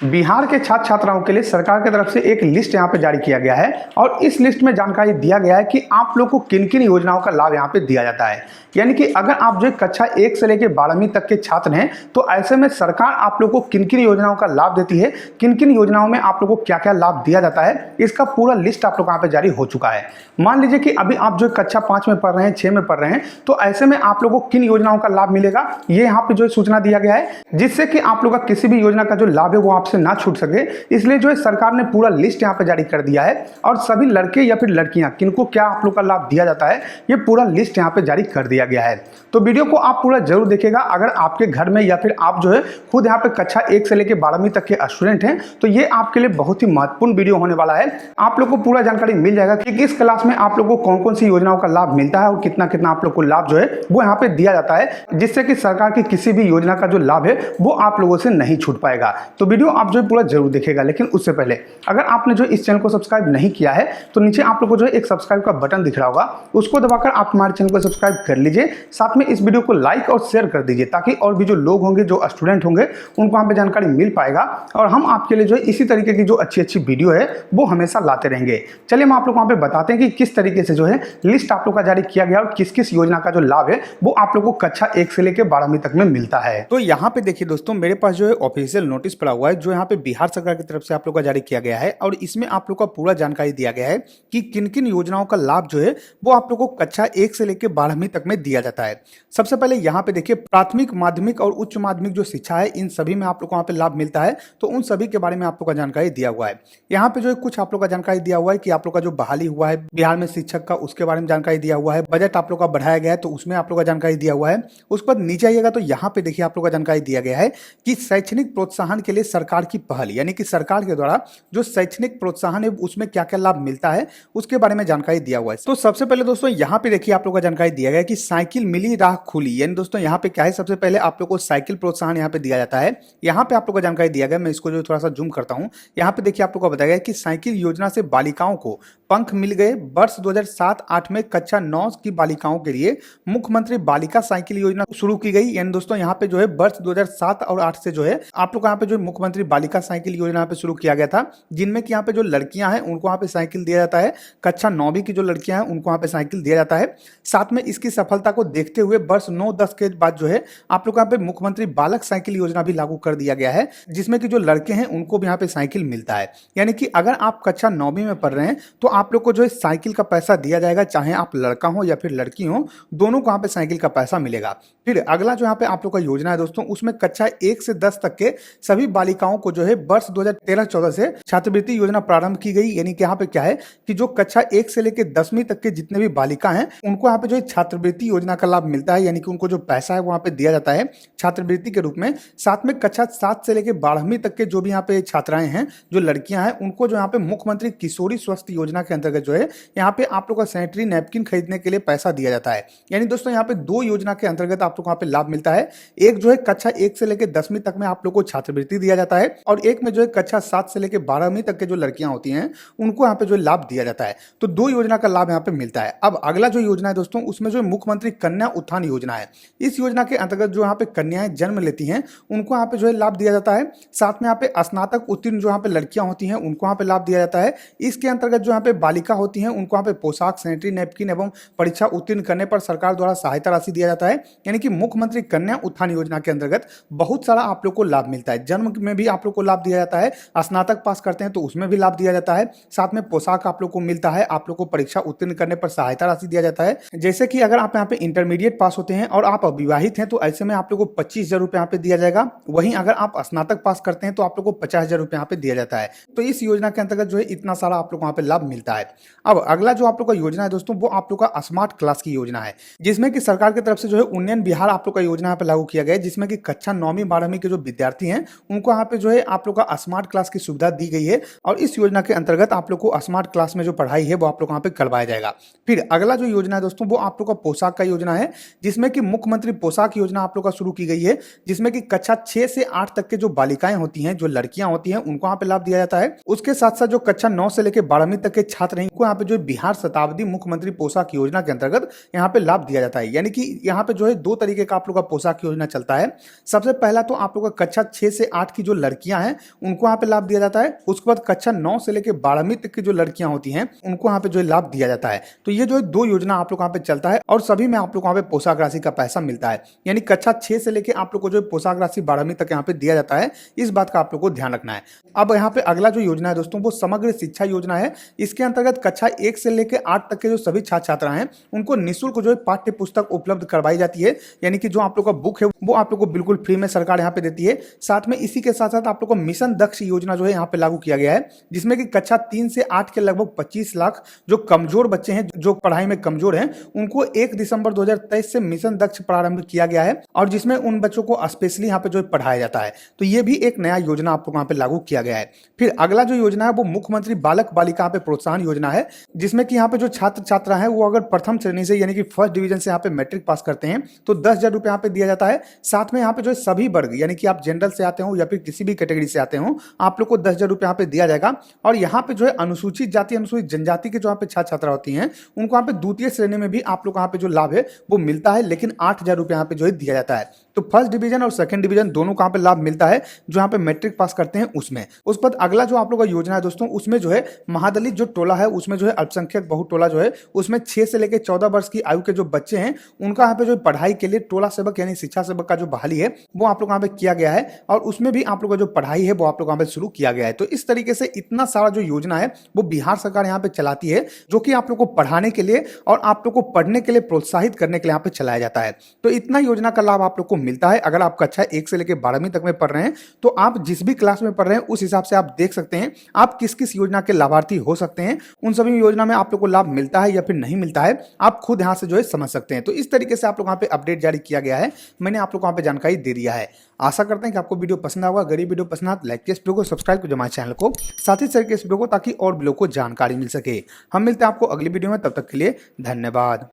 बिहार के छात्र छात्राओं के लिए सरकार की तरफ से एक लिस्ट यहाँ पे जारी किया गया है और इस लिस्ट में जानकारी दिया गया है कि आप लोग को किन किन योजनाओं का लाभ यहाँ पे दिया जाता है। यानी कि अगर आप जो कक्षा 1 से लेकर 12वीं तक के छात्र हैं तो ऐसे में सरकार आप लोग को किन किन योजनाओं का लाभ देती है, किन किन योजनाओं में आप लोग को क्या क्या लाभ दिया जाता है, इसका पूरा लिस्ट आप लोग यहाँ पे जारी हो चुका है। मान लीजिए कि अभी आप जो कक्षा 5 में पढ़ रहे हैं, 6 में पढ़ रहे हैं, तो ऐसे में आप लोग को किन योजनाओं का लाभ मिलेगा ये यहाँ पे जो सूचना दिया गया है, जिससे कि आप लोग का किसी भी योजना का जो लाभ है वो आपसे ना छूट सके। इसलिए जो है सरकार ने पूरा लिस्ट यहाँ पे जारी कर दिया है और सभी लड़के या फिर लड़कियां किनको क्या आप लोग का लाभ दिया जाता है ये पूरा लिस्ट यहाँ पे जारी कर दिया गया है। तो वीडियो को आप पूरा जरूर देखिएगा। अगर आपके घर में या फिर आप जो है खुद यहाँ पे कक्षा 1 से लेकर 12वीं तक के स्टूडेंट हैं तो ये आपके लिए बहुत ही महत्वपूर्ण वीडियो होने वाला है। आप लोग को पूरा जानकारी मिल जाएगा कि किस क्लास में आप लोग को कौन कौन सी योजनाओं का लाभ मिलता है और कितना कितना आप लोग को लाभ जो है वो यहाँ पे दिया जाता है, जिससे कि सरकार की किसी भी योजना का जो लाभ है वो आप लोगों से नहीं छूट पाएगा। तो वीडियो आप जो है पूरा जरूर देखिएगा। लेकिन उससे पहले अगर आपने जो इस चैनल को सब्सक्राइब नहीं किया है तो नीचे आप लोग को जो है एक सब्सक्राइब का बटन दिख रहा होगा, उसको दबाकर आप हमारे चैनल को सब्सक्राइब कर लीजिए। साथ में इस वीडियो को लाइक और शेयर कर दीजिए ताकि और भी जो लोग होंगे, जो स्टूडेंट होंगे, उनको वहाँ पे जानकारी मिल पाएगा और हम आपके लिए जो है इसी तरीके की जो अच्छी अच्छी वीडियो है वो हमेशा लाते रहेंगे। चलिए हम आप लोग वहाँ पे बताते हैं कि किस तरीके से जो है लिस्ट आप लोग का जारी किया गया और किस किस योजना का जो लाभ है वो आप लोग को कक्षा 1 से लेकर 12वीं तक में मिलता है। तो यहाँ पे देखिए दोस्तों, मेरे पास जो है ऑफिशियल नोटिस पड़ा हुआ है जो यहाँ पे बिहार सरकार की तरफ से आप लोग का जारी किया गया है और इसमें आप लोग का पूरा जानकारी दिया गया है कि किन किन योजनाओं का लाभ जो है वो आप लोग को कक्षा 1 से लेकर 12वीं तक में दिया जाता है। सबसे पहले यहाँ पे देखिए प्राथमिक, माध्यमिक और उच्च माध्यमिक जो शिक्षा है इन सभी में आप लोग को वहाँ पे लाभ मिलता है। तो उन सभी के बारे में आप लोग का जानकारी दिया हुआ है। यहाँ पे जो है कुछ आप लोग का जानकारी दिया हुआ है कि आप लोग का जो बहाली हुआ है बिहार में शिक्षक का, उसके बारे में जानकारी दिया हुआ है। बजट आप लोग का बढ़ाया गया है तो उसमें आप लोग का जानकारी दिया हुआ है। उस पर नीचे आइएगा तो यहाँ पे देखिए आप लोग का जानकारी दिया गया है कि शैक्षणिक प्रोत्साहन के लिए सरकार की पहल, यानी कि सरकार के द्वारा जो शैक्षणिक प्रोत्साहन है उसमें क्या क्या लाभ मिलता है उसके बारे में जानकारी दिया हुआ है। तो सबसे पहले दोस्तों यहाँ पे देखिए आप लोग का जानकारी दिया गया है कि साइकिल मिली राह खुली, यानी दोस्तों यहाँ पे क्या है, सबसे पहले आप लोग को साइकिल प्रोत्साहन यहाँ पे दिया जाता है। यहाँ पे आप लोग को जानकारी दिया गया, मैं इसको जो थोड़ा सा जूम करता हूँ, यहाँ पे देखिए आप लोग को बताया गया कि साइकिल योजना से बालिकाओं को पंख मिल गए। वर्ष 2007-8 में कक्षा 9 की बालिकाओं के लिए मुख्यमंत्री बालिका साइकिल योजना शुरू की गई। यानी दोस्तों यहाँ पे जो है वर्ष 2007 और 8 से जो है आप लोग यहाँ पे जो मुख्यमंत्री बालिका साइकिल योजना पे शुरू किया गया था, जिनमें कि यहाँ पे जो लड़कियां हैं उनको यहाँ पे साइकिल दिया जाता है। कक्षा 9वीं की जो लड़कियां हैं उनको यहाँ पे साइकिल दिया जाता है। साथ में इसकी सफलता को देखते हुए वर्ष 9-10 के बाद जो है आप लोग यहाँ पे मुख्यमंत्री बालक साइकिल योजना भी लागू कर दिया गया है, जिसमें कि जो लड़के हैं उनको भी यहाँ पे साइकिल मिलता है। यानी कि अगर आप कक्षा 9वीं में पढ़ रहे हैं तो आप लोग को जो है साइकिल का पैसा दिया जाएगा, चाहे आप लड़का हो या फिर लड़की हो, दोनों को यहाँ पे साइकिल का पैसा मिलेगा। फिर अगला जो यहाँ पे आप लोग का योजना है दोस्तों, उसमें कक्षा 1 से 10 तक के सभी बालिकाओं को जो है वर्ष 2013-14 से छात्रवृत्ति योजना प्रारंभ की गई। यानी कि यहाँ पे क्या है कि जो कक्षा 1 से लेकर 10वीं तक के जितने भी बालिका हैं उनको यहाँ पे जो है छात्रवृत्ति योजना का लाभ मिलता है। यानी कि उनको जो पैसा है वहाँ पे दिया जाता है छात्रवृत्ति के रूप में। साथ में कक्षा 7 से लेकर 12वीं तक के जो भी यहाँ पे छात्राएं हैं, जो लड़कियां हैं, उनको जो यहाँ पे मुख्यमंत्री किशोरी स्वास्थ्य योजना के अंतर्गत जो है यहाँ पे आप लोग का सैनिटरी नैपकिन खरीदने के लिए पैसा दिया जाता है। यानी दोस्तों यहाँ पे दो योजना के अंतर्गत आप लोग को यहाँ पे लाभ मिलता है। एक जो है कक्षा 1 से लेकर 10वीं तक में आप लोग को छात्रवृत्ति दिया जाता है और एक में जो है कक्षा 7 से लेकर 12वीं तक के जो लड़कियां होती हैं उनको यहाँ पे जो लाभ दिया जाता है। तो दो योजना का लाभ यहाँ पे मिलता है। अब अगला जो योजना है दोस्तों, उसमें जो मुख्यमंत्री कन्या उत्थान योजना है। इस योजना के अंतर्गत जो यहाँ पे कन्याएं जन्म लेती हैं उनको यहाँ पे जो है लाभ दिया जाता है। साथ में यहाँ पे स्नातक उत्तीर्ण जो यहाँ पे लड़कियां होती हैं उनको यहाँ पे लाभ दिया जाता है। इसके अंतर्गत जो यहाँ पे बालिका होती हैं उनको यहाँ पे पोशाक, सैनिटरी नैपकिन एवं परीक्षा उत्तीर्ण करने पर सरकार द्वारा सहायता राशि दिया जाता है। यानी कि मुख्यमंत्री कन्या उत्थान योजना के अंतर्गत बहुत सारा आप लोग को लाभ मिलता है। जन्म में भी आप लोग को लाभ दिया जाता है, स्नातक पास करते हैं तो उसमें भी लाभ दिया जाता है। साथ में पोशाक आप लोग को मिलता है, आप लोग को परीक्षा उत्तीर्ण करने पर सहायता राशि दिया जाता है। जैसे कि अगर आप यहाँ पे इंटरमीडिएट पास होते हैं और आप अविवाहित हैं तो ऐसे में आप लोग को 25,000 रुपये यहाँ पे दिया जाएगा। वहीं अगर आप स्नातक पास करते हैं तो आप लोग को 50,000 रुपये यहाँ पे दिया जाता है। तो इस योजना के अंतर्गत जो है इतना सारा आप लोग को यहाँ पे लाभ मिलता है। अब अगला जो आप लोग का योजना है दोस्तों, वो आप लोग का स्मार्ट क्लास की योजना है, जिसमें कि सरकार की तरफ से जो है उन्नयन बिहार आप लोग का योजना यहाँ पे लागू किया गया है, जिसमें कि कक्षा 9वीं 12वीं के जो विद्यार्थी हैं उनको यहाँ पे जो है आप लोग का स्मार्ट क्लास की सुविधा दी गई है और इस योजना के अंतर्गत आप लोग को स्मार्ट क्लास में जो पढ़ाई है वो आप लोग यहाँ पे करवाया जाएगा। फिर अगला जो योजना है दोस्तों, वो आप लोग का पोशाक का योजना है, जिसमें कि मुख्यमंत्री पोशाक योजना आप लोग का शुरू की गई है, जिसमें कि कक्षा 6 से 8 तक के जो बालिकाएं होती हैं, जो लड़कियां होती हैं, उनको यहाँ पे लाभ दिया जाता है। उसके साथ साथ जो कक्षा 9 से लेकर 12वीं तक के छात्र हैं उनको यहाँ पे जो बिहार शताब्दी मुख्यमंत्री पोशाक योजना के अंतर्गत यहाँ पे लाभ दिया जाता है। यानी कि यहाँ पे जो है दो तरीके का आप लोग का पोशाक योजना चलता है। सबसे पहला तो आप लोग का कक्षा 6 से 8 की जो लड़कियां हैं उनको यहाँ पे लाभ दिया जाता है। उसके बाद कक्षा 9 से लेकर 12वीं तक की जो लड़कियां होती हैं उनको यहाँ पे जो है लाभ दिया जाता है। तो ये जो है 2 योजना आप लोग यहाँ पे चलता है और सभी में आप लोग को यहाँ पे पोशाक राशि का पैसा मिलता है। यानी कक्षा 6 से लेकर आप लोग को जो पोशाक राशि 12वीं तक यहाँ पे दिया जाता है। इस बात का आप लोग को ध्यान रखना है। अब यहाँ पे अगला जो योजना है दोस्तों वो समग्र शिक्षा योजना है। इसके अंतर्गत कक्षा 1 से लेकर 8 तक के जो सभी छात्र छात्रा हैं उनको निःशुल्क जो है पाठ्य पुस्तक उपलब्ध करवाई जाती है। यानी कि जो आप लोग का बुक है वो आप लोग को बिल्कुल फ्री में सरकार यहाँ पे देती है। साथ में इसी के साथ साथ आप लोग को मिशन दक्ष योजना जो है यहाँ पे लागू किया गया है, जिसमें कि कक्षा 3 से 8 के लगभग 25 लाख जो कमजोर बच्चे हैं, जो पढ़ाई में कमजोर हैं, उनको 1 दिसंबर 2023 से मिशन दक्ष प्रारंभ किया गया है और जिसमें उन बच्चों को स्पेशली यहाँ पे जो है पढ़ाया जाता है। तो ये भी एक नया योजना आप लोग यहाँ पे लागू किया गया है। फिर अगला जो योजना है वो मुख्यमंत्री बालक बालिका यहाँ पे प्रोत्साहन योजना है, जिसमें कि यहाँ पे जो छात्र छात्रा है वो अगर प्रथम श्रेणी से यानी कि फर्स्ट डिवीजन से यहाँ पे मैट्रिक पास करते हैं तो 10,000 रुपये यहाँ पे दिया जाता है। साथ में यहाँ पे जो है सभी वर्ग यानी कि आप जनरल से आते हो या फिर किसी भी कैटेगरी से आते हो आप लोग को 10,000 रुपये यहाँ पे दिया जाएगा। और यहाँ पे जो है अनुसूचित जाति अनुसूचित जनजाति के जो यहाँ पे छात्र छात्रा होती हैं उनको यहाँ पे द्वितीय श्रेणी में भी आप लोग यहाँ पे जो लाभ है वो मिलता है, लेकिन 8,000 रुपये यहाँ पे जो है दिया जाता है। तो फर्स्ट डिवीजन और सेकंड डिवीजन दोनों को यहाँ पे लाभ मिलता है जो यहाँ पे मैट्रिक पास करते हैं उसमें। उस पर अगला जो आप लोग का योजना है दोस्तों उसमें जो है महादलित जो टोला है उसमें जो है अल्पसंख्यक बहु टोला जो है उसमें 6 से लेकर 14 वर्ष की आयु के जो बच्चे हैं उनका यहाँ पे जो पढ़ाई के लिए टोला सेवक यानी शिक्षा सेवक का जो बहाली है वो आप लोग यहाँ पे किया गया है और उसमें भी आप लोग का जो पढ़ाई है वो आप लोग यहाँ पे शुरू किया गया है। तो इस तरीके से इतना सारा जो योजना है वो बिहार सरकार यहाँ पे चलाती है जो कि आप लोग को पढ़ाने के लिए और आप लोग को पढ़ने के लिए प्रोत्साहित करने के लिए यहाँ पे चलाया जाता है। तो इतना योजना का लाभ आप लोग को मिलता है। अगर आप कक्षा 1 से लेकर 12वीं तक में पढ़ रहे हैं तो आप जिस भी क्लास में पढ़ रहे हैं उस हिसाब से आप देख सकते हैं आप किस किस योजना के लाभार्थी हो सकते हैं। उन सभी योजना में आप लोग को लाभ मिलता है या फिर नहीं मिलता है आप खुद यहाँ से जो है समझ सकते हैं। तो इस तरीके से आप लोग यहाँ पे अपडेट जारी किया गया है, मैंने आप लोग को यहाँ पे जानकारी दे दिया है। आशा करते हैं कि आपको वीडियो पसंद आएगा। अगर ये वीडियो पसंद आए लाइक वीडियो को, सब्सक्राइब कीजिए हमारे चैनल को, साथ ही शेयर कीजिए इस वीडियो को ताकि और भी लोगों को जानकारी मिल सके। हम मिलते हैं आपको अगली वीडियो में, तब तक के लिए धन्यवाद।